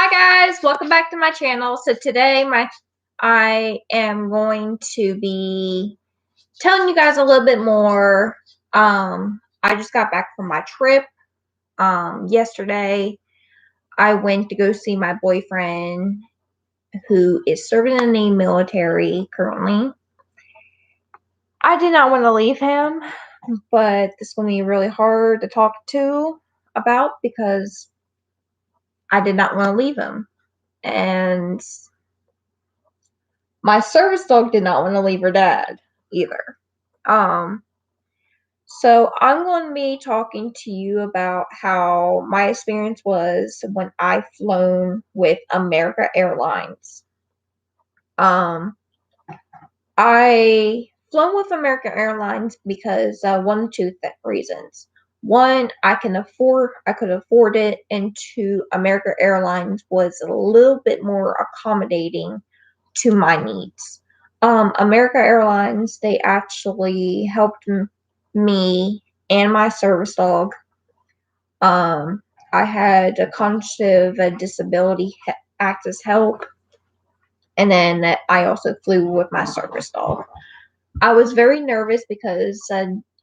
Hi guys, welcome back to my channel. So today I am going to be telling you guys a little bit more. I just got back from my trip. Yesterday I went to go see my boyfriend who is serving in the military currently. I did not want to leave him, but this is going to be really hard to talk to about because I did not want to leave him. And my service dog did not want to leave her dad either. So I'm going to be talking to you about how my experience was when I flown with America Airlines. I flown with American Airlines because one of two reasons. One, I could afford it, and two, American Airlines was a little bit more accommodating to my needs. America Airlines, they actually helped me and my service dog. I had a cognitive disability access help, and then I also flew with my service dog. I was very nervous because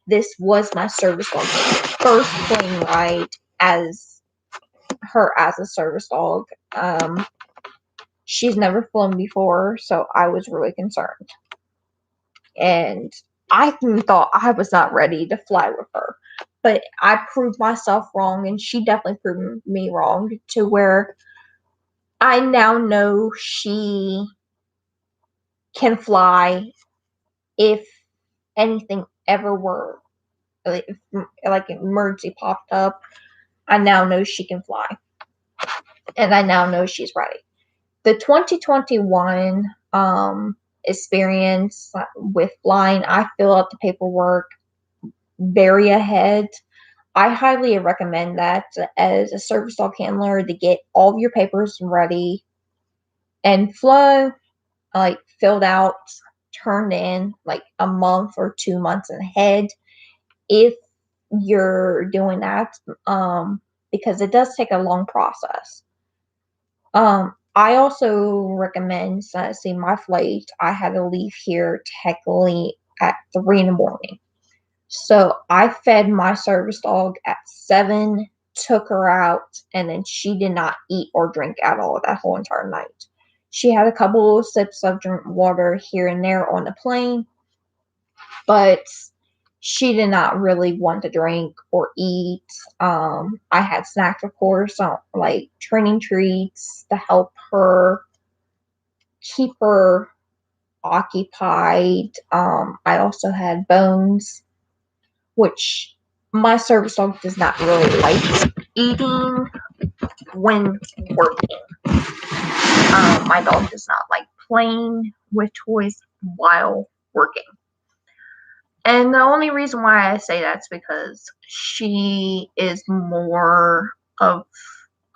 this was my service dog's first plane ride as a service dog. She's never flown before, so I was really concerned. And I thought I was not ready to fly with her. But I proved myself wrong, and she definitely proved me wrong to where I now know she can fly if anything ever were, like an emergency popped up. I now know she can fly. And I now know she's ready. The 2021 experience with flying, I fill out the paperwork very ahead. I highly recommend that as a service dog handler to get all of your papers ready and flow, like filled out, turned in like a month or 2 months ahead if you're doing that, because it does take a long process. I also recommend, see my flight, I had to leave here technically at 3 in the morning. So I fed my service dog at 7, took her out, and then she did not eat or drink at all that whole entire night. She had a couple of sips of water here and there on the plane, but she did not really want to drink or eat. I had snacks, of course, like training treats to help her keep her occupied. I also had bones, which my service dog does not really like eating when working. My dog does not like playing with toys while working. And the only reason why I say that's because she is more of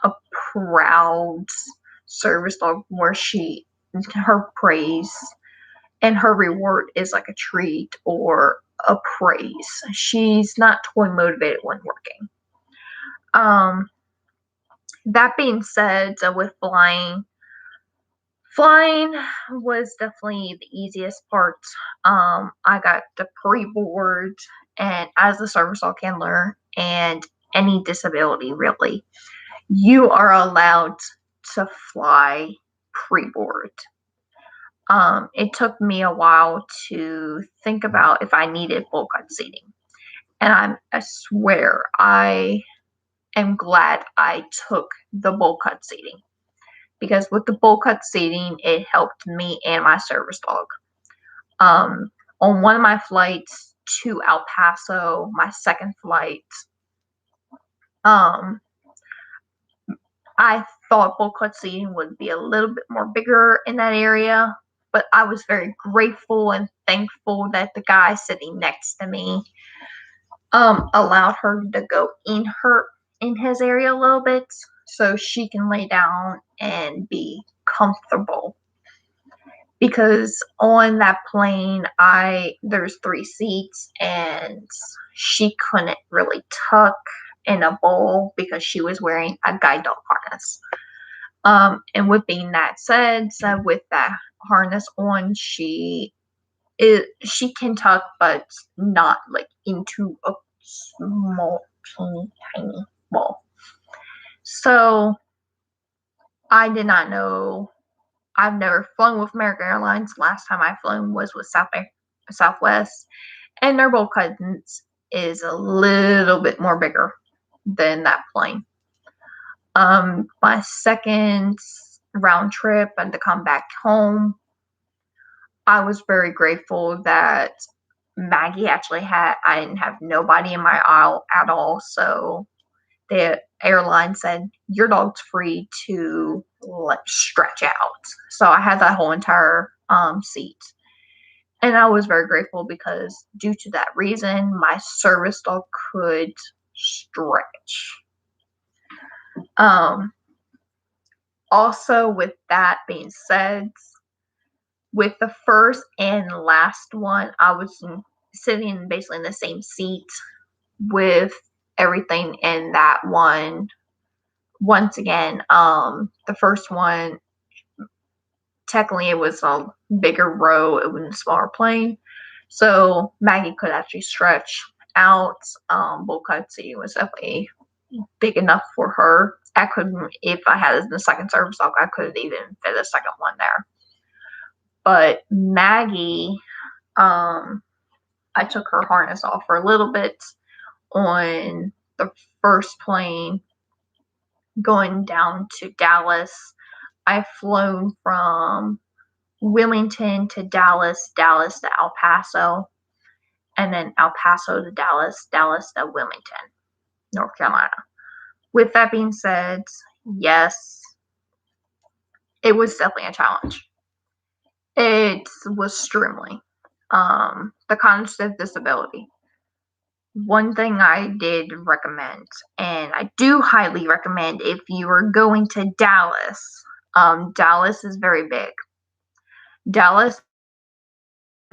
a proud service dog where her praise and her reward is like a treat or a praise. She's not toy motivated when working. That being said, with flying was definitely the easiest part. I got the pre-board, and as a service dog handler and any disability really, you are allowed to fly pre-board. It took me a while to think about if I needed bulkhead seating. And I swear I am glad I took the bulkhead seating. Because with the bulkhead seating, it helped me and my service dog. On one of my flights to El Paso, my second flight, I thought bulkhead seating would be a little bit more bigger in that area, but I was very grateful and thankful that the guy sitting next to me allowed her to go in his area a little bit so she can lay down and be comfortable. Because on that plane, there's 3 seats, and she couldn't really tuck in a bowl because she was wearing a guide dog harness. And with being that said, so with that harness on, she can tuck, but not like into a small, teeny, tiny ball. So I did not know. I've never flown with American Airlines. Last time I flown was with Southwest, and their bowl cuttings is a little bit more bigger than that plane. My second round trip and to come back home, I was very grateful that Maggie actually I didn't have nobody in my aisle at all. So the airline said, your dog's free to stretch out. So I had that whole entire seat. And I was very grateful because due to that reason, my service dog could stretch. Also, with that being said, with the first and last one, I was sitting basically in the same seat with everything in that one. Once again, the first one, technically it was a bigger row, it was a smaller plane. So Maggie could actually stretch out. Bull Cutsy was definitely big enough for her. I couldn't, if I had the second service dog, I could even fit a second one there. But Maggie, I took her harness off for a little bit on the first plane going down to Dallas. I've flown from Wilmington to Dallas, Dallas to El Paso, and then El Paso to Dallas, Dallas to Wilmington, North Carolina. With that being said, yes, it was definitely a challenge. It was extremely. The cognitive disability. One thing I did recommend, and I do highly recommend if you are going to Dallas, Dallas is very big. Dallas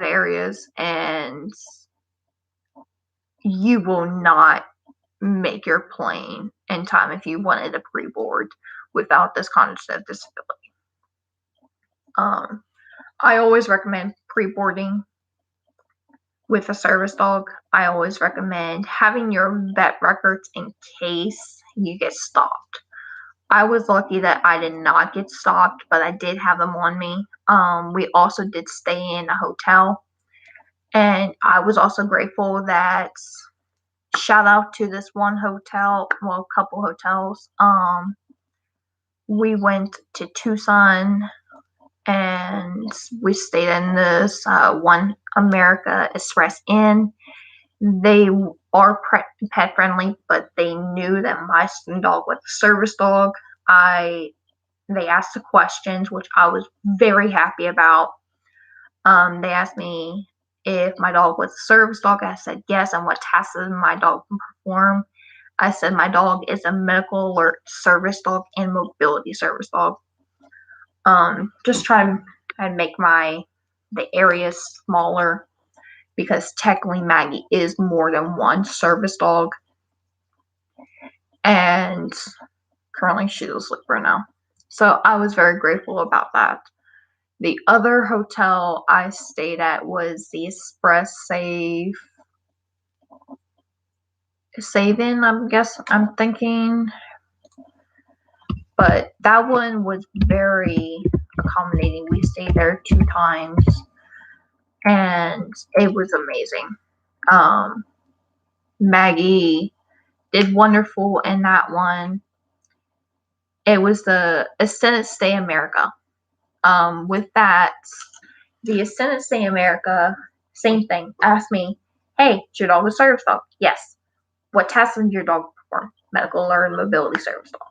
areas, and you will not make your plane in time if you wanted a pre-board without this cognitive disability. I always recommend pre-boarding with a service dog. I always recommend having your vet records in case you get stopped. I was lucky that I did not get stopped, but I did have them on me. We also did stay in a hotel, and I was also grateful that, shout out to this one hotel, well, a couple hotels. We went to Tucson, and we stayed in this One America Express Inn. They are pet friendly, but they knew that my dog was a service dog. They asked the questions, which I was very happy about. They asked me if my dog was a service dog. I said yes, and what tasks does my dog perform. I said my dog is a medical alert service dog and mobility service dog. Just trying to make the area smaller because technically Maggie is more than one service dog, and currently she's asleep right now. So I was very grateful about that. The other hotel I stayed at was the Express Save-In, I guess I'm thinking. But that one was very accommodating. We stayed there 2 times, and it was amazing. Maggie did wonderful in that one. It was the Extended Stay America. With that, the Extended Stay America, same thing. Asked me, hey, is your dog a service dog? Yes. What tasks does your dog perform? Medical alert, mobility service dog.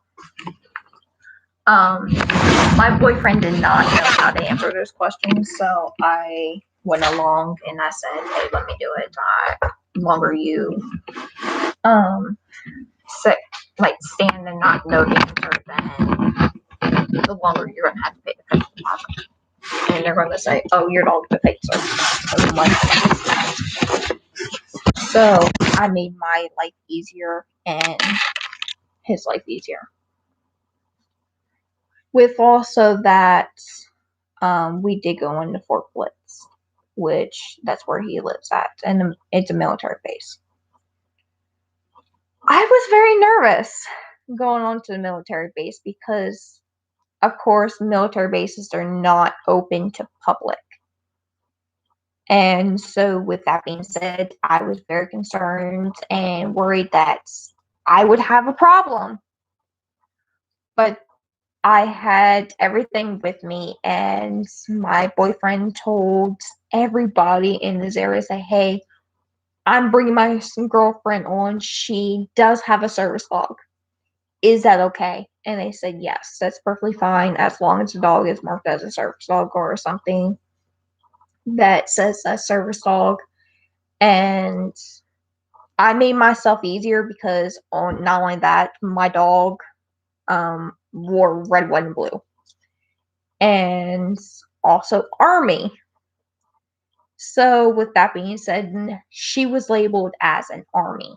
My boyfriend did not know how to answer those questions, so I went along and I said, hey, let me do it. The longer you stand and not know the answer, then the longer you're gonna have to pay the fixed deposit. And they're gonna say, oh, your dog's a fake service dog. So I made my life easier and his life easier. With also that, we did go into Fort Bliss, which that's where he lives at, and it's a military base. I was very nervous going on to the military base because, of course, military bases are not open to public. And so, with that being said, I was very concerned and worried that I would have a problem. But I had everything with me, and my boyfriend told everybody in this area, say, hey, I'm bringing my girlfriend on. She does have a service dog. Is that okay? And they said, yes, that's perfectly fine as long as the dog is marked as a service dog or something that says a service dog. And I made myself easier because on not only that, my dog wore red, white, and blue. And also Army. So, with that being said, she was labeled as an Army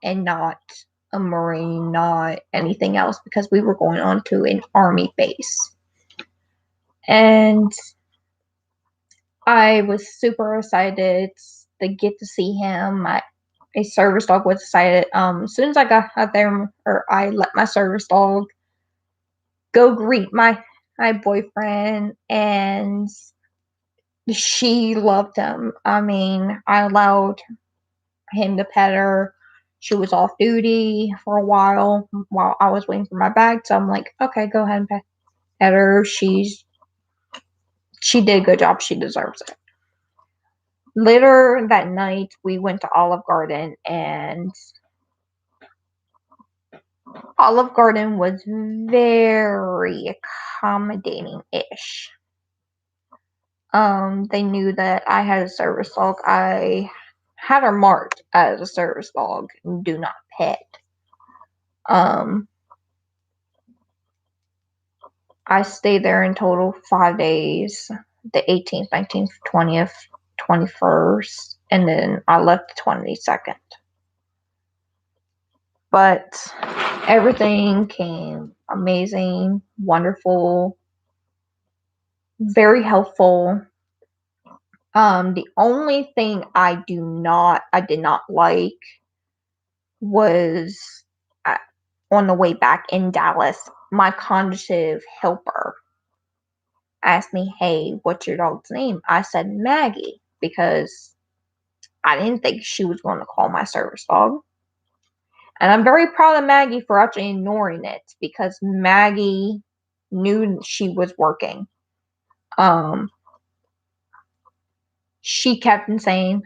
and not a Marine, not anything else, because we were going on to an Army base. And I was super excited to get to see him. A service dog was excited. As soon as I got out there, or I let my service dog go greet my boyfriend, and she loved him. I mean, I allowed him to pet her. She was off duty for a while I was waiting for my bag, so I'm like, okay, go ahead and pet her. She did a good job. She deserves it. Later that night, we went to Olive Garden, and Olive Garden was very accommodating-ish. They knew that I had a service dog. I had her marked as a service dog, do not pet. Um, I stayed there in total 5 days, the 18th, 19th, 20th, 21st, and then I left the 22nd. But everything came amazing, wonderful, very helpful. The only thing I did not like was uh, on the way back in Dallas, my cognitive helper asked me, hey, what's your dog's name? I said Maggie because I didn't think she was going to call my service dog. And I'm very proud of Maggie for actually ignoring it because Maggie knew she was working. She kept on saying,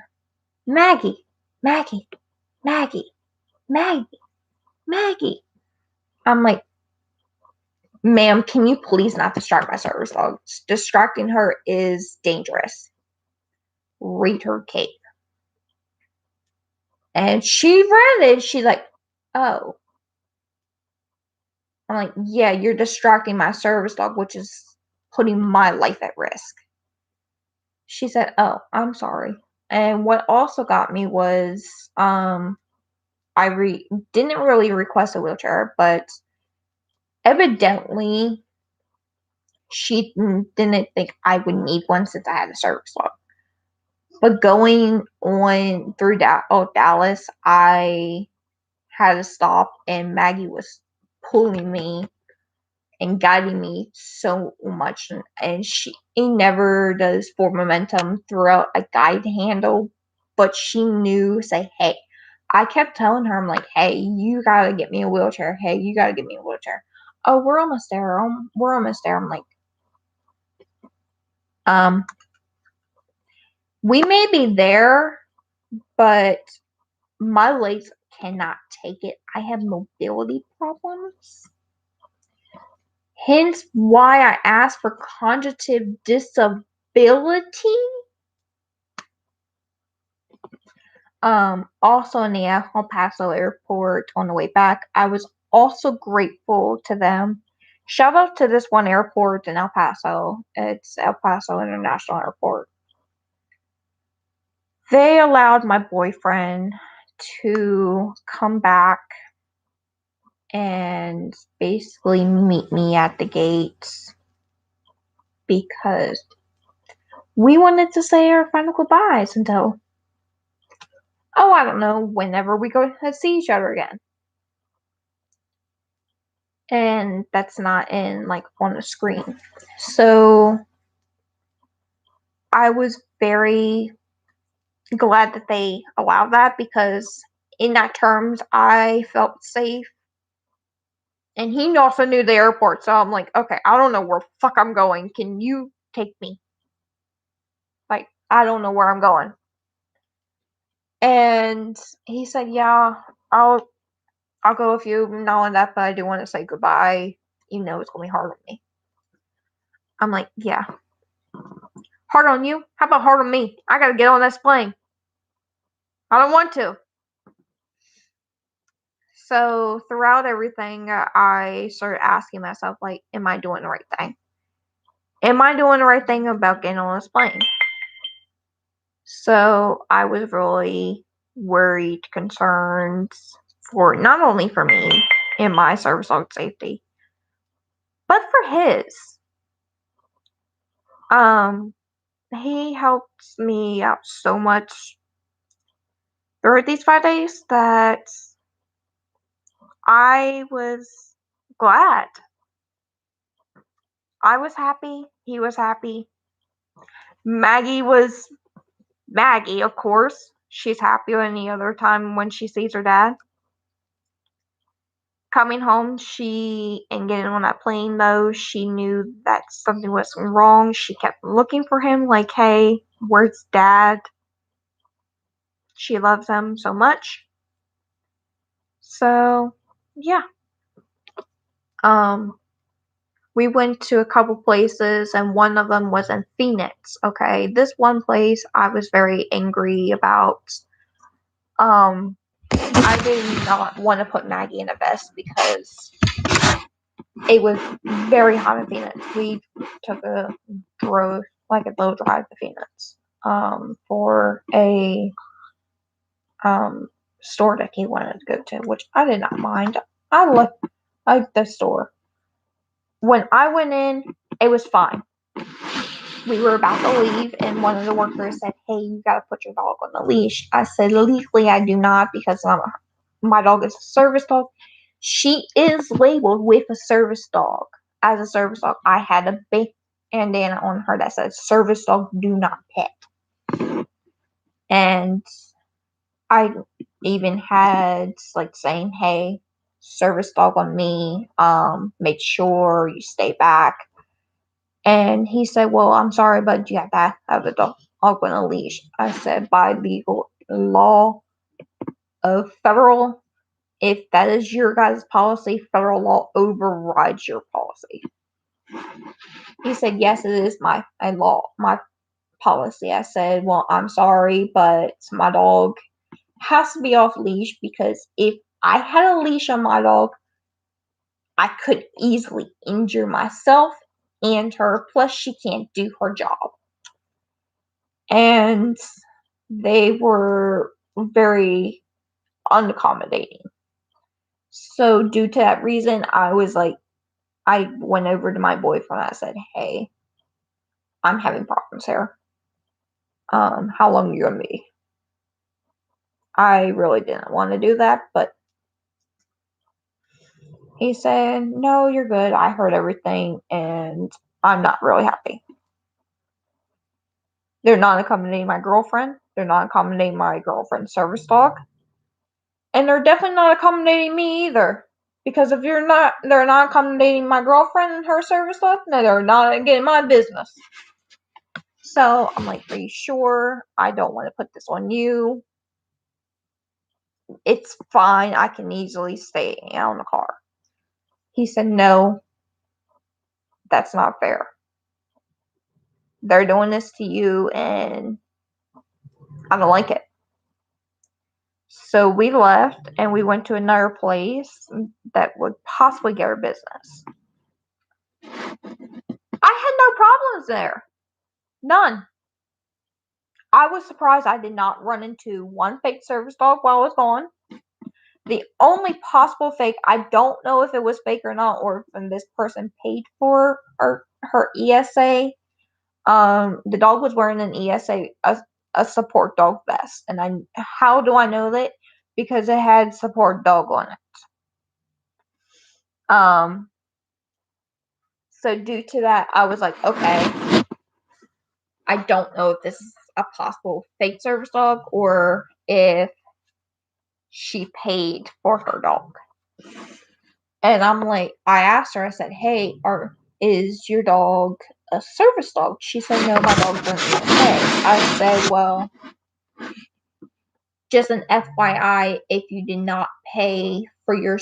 Maggie, Maggie, Maggie, Maggie, Maggie. I'm like, ma'am, can you please not distract my service dog? Distracting her is dangerous. Read her cape. And she read it. She's like, oh. I'm like, yeah, you're distracting my service dog, which is putting my life at risk. She said, oh, I'm sorry. And what also got me was didn't really request a wheelchair, but evidently she didn't think I would need one since I had a service dog. But going on through Dallas, I had to stop, and Maggie was pulling me and guiding me so much. And she never does for momentum throughout a guide handle, but she knew, say, hey, I kept telling her, I'm like, hey, you gotta get me a wheelchair. Hey, you gotta get me a wheelchair. Oh, we're almost there. We're almost there. I'm like, um, we may be there, but my legs cannot take it. I have mobility problems. Hence why I asked for cognitive disability. Also in the El Paso airport on the way back, I was also grateful to them. Shout out to this one airport in El Paso. It's El Paso International Airport. They allowed my boyfriend to come back and basically meet me at the gates because we wanted to say our final goodbyes until, oh, I don't know, whenever we go to see each other again. And that's not in like on the screen. So I was very glad that they allowed that because in that terms I felt safe. And he also knew the airport, so I'm like, okay, I don't know where fuck I'm going. Can you take me? Like, I don't know where I'm going. And he said, yeah, I'll go with you, not only that, but I do want to say goodbye, even though it's gonna be hard on me. I'm like, yeah. Hard on you? How about hard on me? I gotta get on this plane. I don't want to. So throughout everything, I started asking myself, like, am I doing the right thing? Am I doing the right thing about getting on this plane? So I was really worried, concerned for not only for me and my service dog safety, but for his. Um, he helped me out so much throughout these 5 days that I was glad. I was happy. He was happy. Maggie was Maggie, of course. She's happy any other time when she sees her dad. Coming home, she and getting on that plane though, she knew that something was wrong. She kept looking for him, like, hey, where's dad? She loves him so much. So yeah. Um we went to a couple places and one of them was in Phoenix. Okay. This one place I was very angry about. I did not want to put Maggie in a vest because it was very hot in Phoenix. We took a drove like a little drive to Phoenix for a store that he wanted to go to, which I did not mind. I liked the store. When I went in, it was fine. We were about to leave, and one of the workers said, "Hey, you gotta put your dog on the leash." I said, "Legally, I do not because my dog is a service dog." She is labeled with a service dog as a service dog. I had a big bandana on her that said "Service dog, do not pet," and I even had like saying, "Hey, service dog on me. Make sure you stay back." And he said, "Well, I'm sorry, but you have to have the dog on a leash." I said, "By legal law of federal, if that is your guys' policy, federal law overrides your policy." He said, "Yes, it is my law, my policy." I said, "Well, I'm sorry, but my dog has to be off leash because if I had a leash on my dog, I could easily injure myself and her. Plus, she can't do her job." And they were very unaccommodating. So, due to that reason, I went over to my boyfriend. I said, "Hey, I'm having problems here. How long are you gonna be?" I really didn't want to do that, but he said, "No, you're good. I heard everything, and I'm not really happy." They're not accommodating my girlfriend. They're not accommodating my girlfriend's service dog, and they're definitely not accommodating me either. Because if they're not accommodating my girlfriend and her service dog, no, they're not getting my business. So I'm like, "Are you sure? I don't want to put this on you. It's fine. I can easily stay out in the car." He said, "No, that's not fair. They're doing this to you, and I don't like it." So we left and we went to another place that would possibly get our business. I had no problems there. None. I was surprised I did not run into one fake service dog while I was gone. The only possible fake, I don't know if it was fake or not, or if this person paid for her ESA. The dog was wearing an ESA, a support dog vest, and how do I know that? Because it had support dog on it. So due to that, I was like, okay, I don't know if this is a possible fake service dog or if she paid for her dog. And I'm like, I asked her, I said, hey, is your dog a service dog? She said, no, my dog's an ESA. I said, well, just an FYI, if you did not pay for your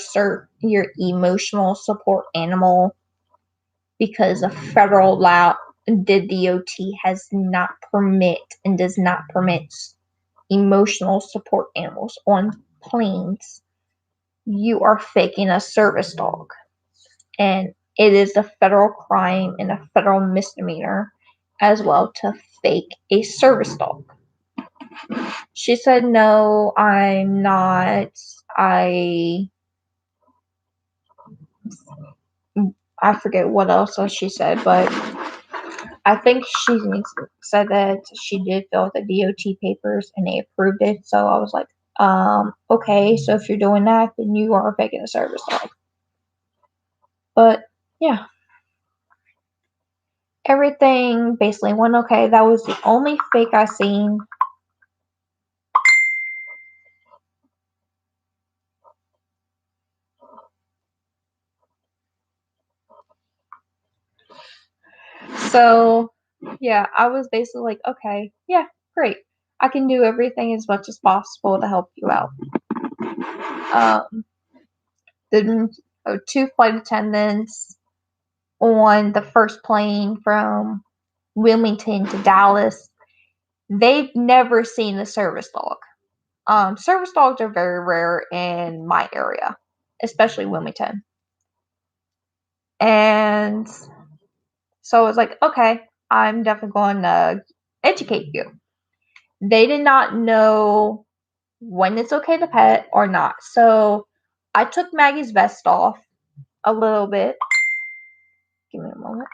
emotional support animal because a federal law, the DOT has not permit and does not permit emotional support animals on planes, you are faking a service dog. And it is a federal crime and a federal misdemeanor as well to fake a service dog. She said, no, I'm not. I forget what else she said, but I think she said that she did fill out the DOT papers and they approved it. So I was like, okay, so if you're doing that, then you are faking a service dog. But yeah, everything basically went okay. That was the only fake I seen. So yeah, I was basically like, okay, yeah, great. I can do everything as much as possible to help you out. The two flight attendants on the first plane from Wilmington to Dallas, they've never seen a service dog. Service dogs are very rare in my area, especially Wilmington. And so I was like, okay, I'm definitely going to educate you. They did not know when it's okay to pet or not. So I took Maggie's vest off a little bit. Give me a moment.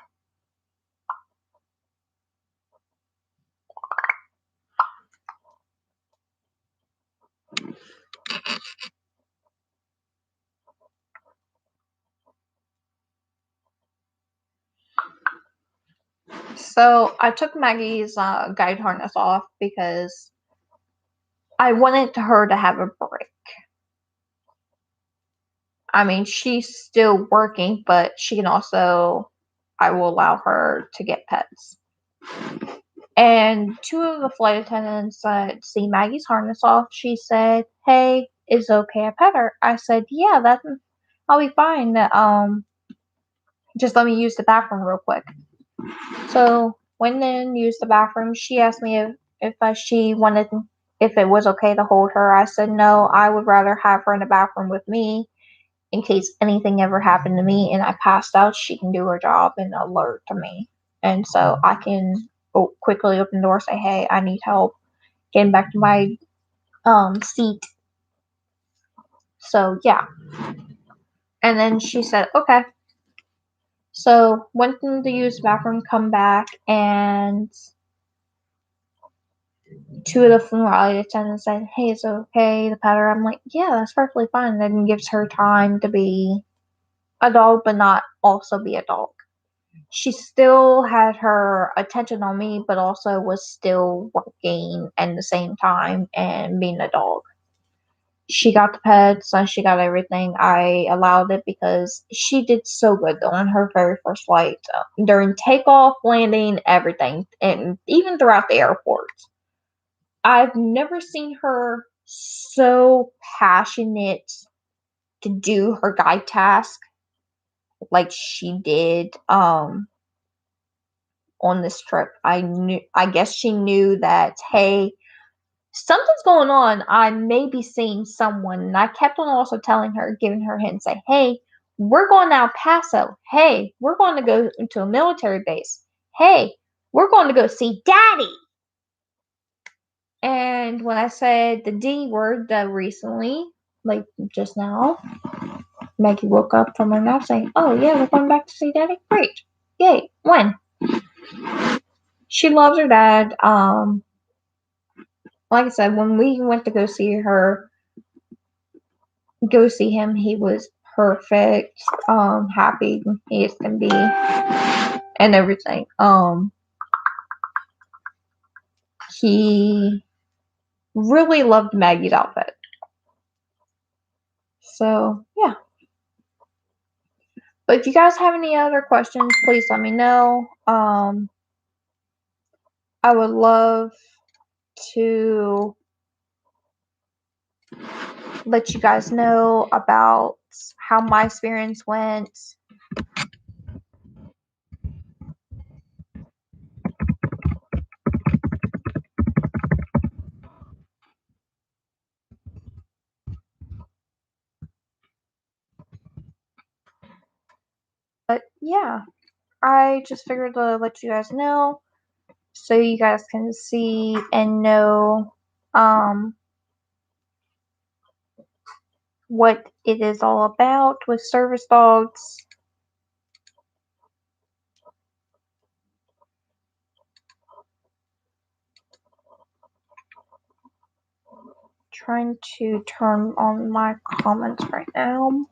So I took Maggie's guide harness off because I wanted her to have a break. I mean, she's still working, but she can also, I will allow her to get pets. And two of the flight attendants see Maggie's harness off. She said, hey, is it okay I pet her? I said, yeah, I'll be fine. Just let me use the bathroom real quick. So went in, used the bathroom. She asked me if it was okay to hold her. I said no, I would rather have her in the bathroom with me in case anything ever happened to me and I passed out. She can do her job and alert to me, and so I can quickly open the door, say, "Hey, I need help getting back to my seat." So yeah, and then she said, "Okay." So went in to use the bathroom, come back, and two of the flight attendants said, hey, it's okay to pet her. I'm like, yeah, that's perfectly fine. Then gives her time to be a dog, but not also be a dog. She still had her attention on me, but also was still working at the same time and being a dog. She got the pets and she got everything. I allowed it because she did so good on her very first flight. During takeoff, landing, everything, and even throughout the airport. I've never seen her so passionate to do her guide task like she did on this trip. I guess she knew that, hey, something's going on. I may be seeing someone. And I kept on also telling her, giving her hints, say, hey, we're going to El Paso. Hey, we're going to go to a military base. Hey, we're going to go see Daddy. And when I said the D word recently, like just now, Maggie woke up from her nap saying, "Oh yeah, we're going back to see Daddy. Great, yay! When?" She loves her dad. Like I said, when we went to go see him, he was perfect, happy he is can be, and everything. He really loved Maggie's outfit. So yeah. But if you guys have any other questions, please let me know. I would love to let you guys know about how my experience went. But yeah, I just figured to let you guys know so you guys can see and know what it is all about with service dogs. Trying to turn on my comments right now.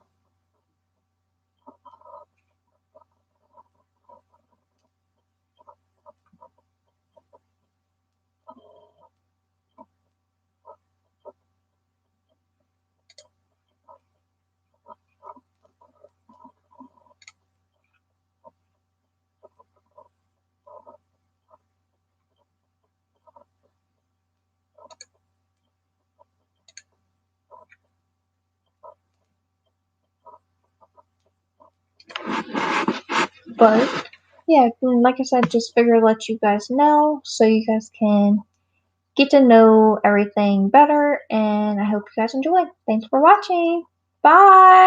But yeah, like I said, just figured to let you guys know so you guys can get to know everything better. And I hope you guys enjoy. Thanks for watching. Bye.